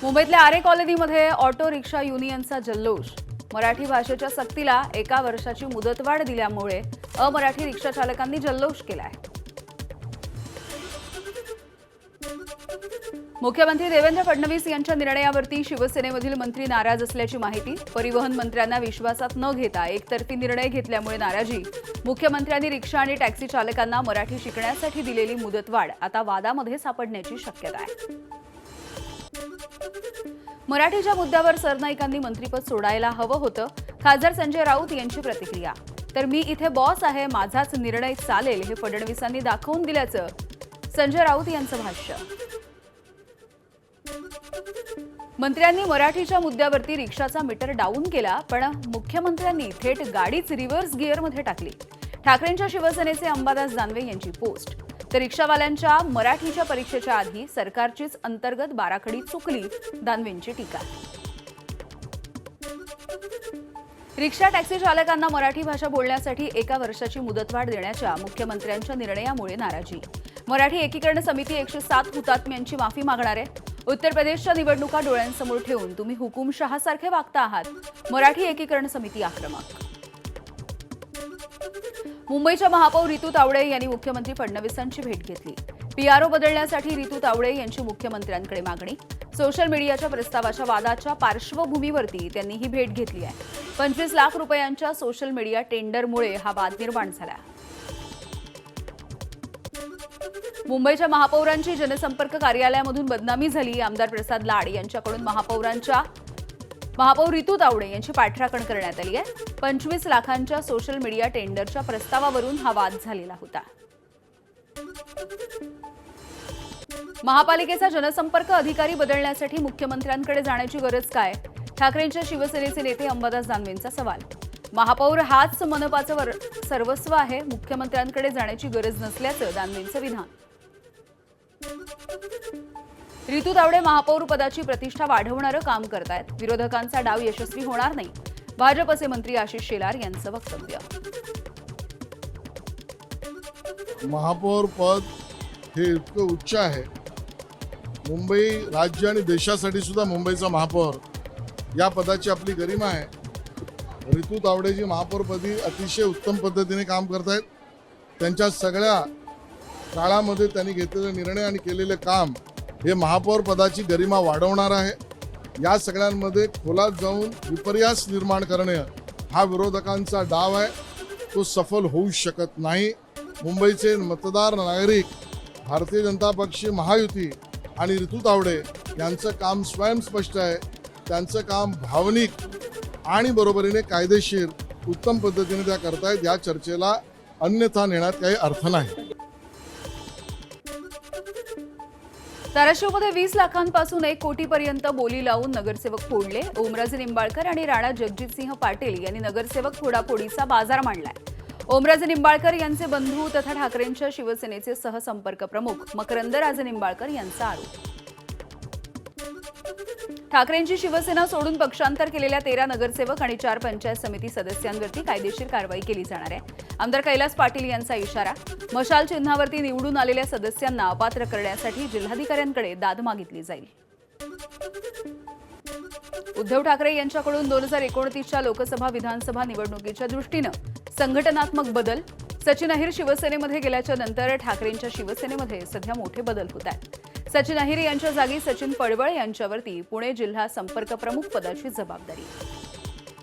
मुंबईतल्या आरे कॉलनीमध्ये auto rickshaw युनियनचा जल्लोष। मराठी भाषेच्या सक्तीला 1 वर्षाची मुदतवाढ दिल्यामुळे अमराठी रिक्षा चालकांनी जल्लोष केलाय। मुख्यमंत्री देवेंद्र फडणवीस यांच्या निर्णयावरती शिवसेनेमधील मंत्री नाराज असल्याची माहिती। परिवहन मंत्र्यांना विश्वासात न घेता एकतर्फी निर्णय घेतल्यामुळे नाराजी। मुख्यमंत्र्यांनी रिक्षा आणि टॅक्सी चालकांना मराठी शिकण्यासाठी दिलेली मुदतवाढ आता वादामध्ये सापडण्याची शक्यता आहे। मराठीच्या मुद्द्यावर सरनाईकांनी मंत्रिपद सोडायला हवं होतं, खासदार संजय राऊत यांची प्रतिक्रिया। तर मी इथे बॉस आहे, माझाच निर्णय चालेल हे फडणवीसांनी दाखवून दिल्याचं संजय राऊत यांचं भाष्य। मंत्र्यांनी मराठीच्या मुद्द्यावरती रिक्षाचा मीटर डाऊन केला, पण मुख्यमंत्र्यांनी थेट गाडीच रिव्हर्स गिअरमध्ये टाकली। ठाकरेंच्या शिवसेनेचे अंबादास दानवे यांची पोस्ट। तर रिक्षावाल्यांच्या मराठीच्या परीक्षेच्या आधी सरकारचीच अंतर्गत बाराखडी चुकली, दानवेंची टीका। रिक्षा टॅक्सी चालकांना मराठी भाषा बोलण्यासाठी 1 वर्षाची मुदतवाढ देण्याच्या मुख्यमंत्र्यांच्या निर्णयामुळे नाराजी। मराठी एकीकरण समिती 107 हुतात्म्यांची माफी मागणार आहे। उत्तर प्रदेशच्या निवडणुका डोळ्यांसमोर ठेवून तुम्ही हुकुमशहासारखे वागता आहात, मराठी एकीकरण समिती आक्रमक। मुंबईच्या महापौर रितू तावडे यांनी मुख्यमंत्री फडणवीसांची भेट घेतली। पीआरओ बदलण्यासाठी रितू तावडे यांची मुख्यमंत्र्यांकडे मागणी। सोशल मीडियाच्या प्रस्तावाच्या वादाच्या पार्श्वभूमीवरती त्यांनी ही भेट घेतली आहे। 25 लाख रुपयांच्या सोशल मीडिया टेंडरमुळे हा वाद निर्माण झाला। मुंबईच्या महापौरांची जनसंपर्क कार्यालयामधून बदनामी झाली। आमदार प्रसाद लाड यांच्याकडून महापौर रितू तावडे यांची पाठराखण करण्यात आली आहे। 25 लाखांच्या सोशल मीडिया टेंडरच्या प्रस्तावावरून हा वाद झालेला होता। महापालिकेचा जनसंपर्क अधिकारी बदलण्यासाठी मुख्यमंत्र्यांकडे जाण्याची गरज काय? ठाकरेंच्या शिवसेनेचे नेते अंबादास दानवेंचा सवाल। महापौर हाच मनपाचं सर्वस्व आहे, मुख्यमंत्र्यांकडे जाण्याची गरज नसल्याचं दानवेंचं विधान। रितू तावडे महापौर पदाची प्रतिष्ठा वाढवणारं काम करतायत, विरोधकांचा डाव यशस्वी होणार नाही, भाजपचे मंत्री आशिष शेलार यांचं वक्तव्य। महापौर पद हे इतकं उच्च आहे, मुंबई राज्य आणि देशासाठी सुद्धा मुंबईचा महापौर या पदाची आपली गरिमा आहे। रितू तावडेजी महापौरपदी अतिशय उत्तम पद्धतीने काम करतायत। त्यांच्या सगळ्या काळामध्ये त्यांनी घेतलेले निर्णय आणि केलेले काम हे महापौर पदाची गरिमा वाढवणार आहे। या सगळ्यांमध्ये खोलात जाऊन विपर्यास निर्माण करणे हा विरोधकांचा डाव आहे, तो सफल होऊ शकत नाही। मुंबईचे मतदार नागरिक भारतीय जनता पक्ष, महायुती आणि रितू तावडे यांचं काम स्वयंस्पष्ट आहे। त्यांचं काम भावनिक आणि बरोबरीने कायदेशीर उत्तम पद्धतीने त्या करतायत। या चर्चेला अन्यथा नेण्यात काही अर्थ नाही। धाराशिवमध्ये 20 लाखांपासून 1 कोटीपर्यंत बोली लावून नगरसेवक फोडले। ओमराजे निंबाळकर आणि राणा जगजितसिंह पाटील यांनी नगरसेवक फोडाफोडीचा बाजार मांडलाय। ओमराजे निंबाळकर यांचे बंधू तथा ठाकरेंच्या शिवसेनेचे सहसंपर्क प्रमुख मकरंदराजे निंबाळकर यांचा आरोप। ठाकरेंची शिवसेना सोडून पक्षांतर केलेल्या 13 नगरसेवक आणि 4 पंचायत समिती सदस्यांवरती कायदेशीर कारवाई केली जाणार आहे। आमदार कैलास पाटील यांचा इशारा। मशाल चिन्हावरती निवडून आलेल्या सदस्यांना अपात्र करण्यासाठी जिल्हाधिकाऱ्यांकडे दाद मागितली जाईल। उद्धव ठाकरे यांच्याकडून 2029च्या लोकसभा विधानसभा निवडणुकीच्या दृष्टीनं संघटनात्मक बदल। सचिन अहिर शिवसेनेमध्ये गेल्याच्या नंतर ठाकरेंच्या शिवसेनेमध्ये सध्या मोठे बदल होत आहेत। सचिन अहिर यांच्या जागी सचिन पडवळ यांच्यावरती पुणे जिल्हा संपर्क प्रमुख पदाची जबाबदारी।